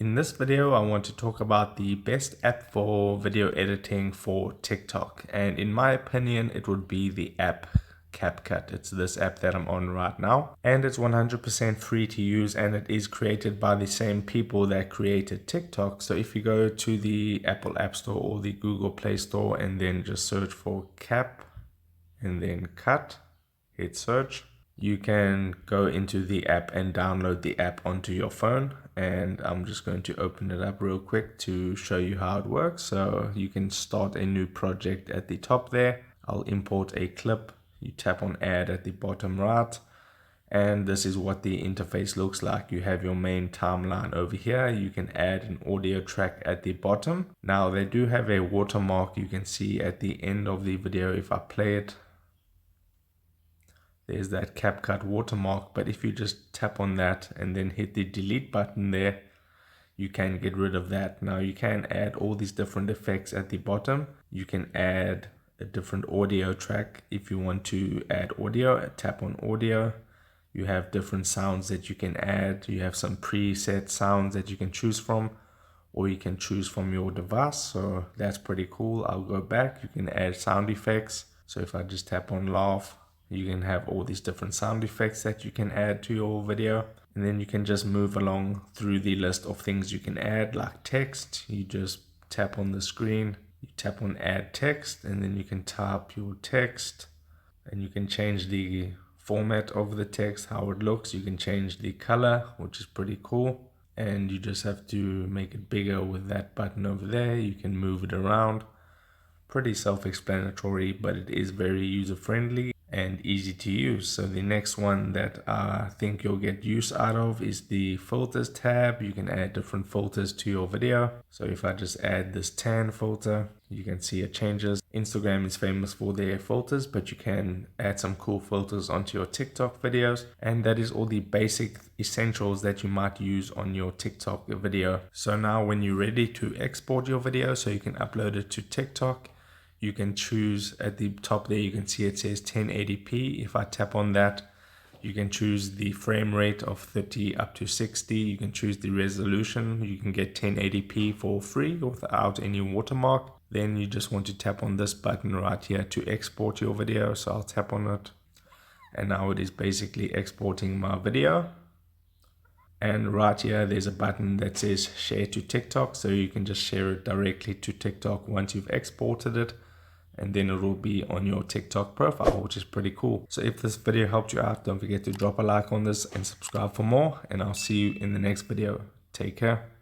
In this video, I want to talk about the best app for video editing for TikTok. And in my opinion, it would be the app CapCut. It's this app that I'm on right now. And it's 100% free to use, and it is created by the same people that created TikTok. So if you go to the Apple App Store or the Google Play Store and then just search for Cap and then Cut, hit search. You can go into the app and download the app onto your phone, and I'm just going to open it up real quick to show you how it works. So you can start a new project at the top there. I'll import a clip. You tap on add at the bottom right, and this is what the interface looks like. You have your main timeline over here. You can add an audio track at the bottom. Now they do have a watermark you can see at the end of the video. If I play it, there's that CapCut watermark, but if you just tap on that and then hit the delete button there, you can get rid of that. Now you can add all these different effects at the bottom. You can add a different audio track. If you want to add audio, tap on audio. You have different sounds that you can add. You have some preset sounds that you can choose from, or you can choose from your device. So that's pretty cool. I'll go back. You can add sound effects. So if I just tap on laugh, you can have all these different sound effects that you can add to your video. And then you can just move along through the list of things you can add, like text. You just tap on the screen, you tap on add text, and then you can type your text, and you can change the format of the text, how it looks. You can change the color, which is pretty cool. And you just have to make it bigger with that button over there. You can move it around. Pretty self-explanatory, but it is very user-friendly and easy to use. So the next one that I think you'll get use out of is the filters tab. You can add different filters to your video. So if I just add this tan filter, you can see it changes. Instagram is famous for their filters, but you can add some cool filters onto your TikTok videos. And that is all the basic essentials that you might use on your TikTok video. So now when you're ready to export your video so you can upload it to TikTok, you can choose at the top there, you can see it says 1080p. If I tap on that, you can choose the frame rate of 30 up to 60. You can choose the resolution. You can get 1080p for free without any watermark. Then you just want to tap on this button right here to export your video. So I'll tap on it, and now it is basically exporting my video. And right here, there's a button that says share to TikTok. So you can just share it directly to TikTok once you've exported it, and then it will be on your TikTok profile, which is pretty cool. So if this video helped you out, don't forget to drop a like on this and subscribe for more, and I'll see you in the next video. Take care.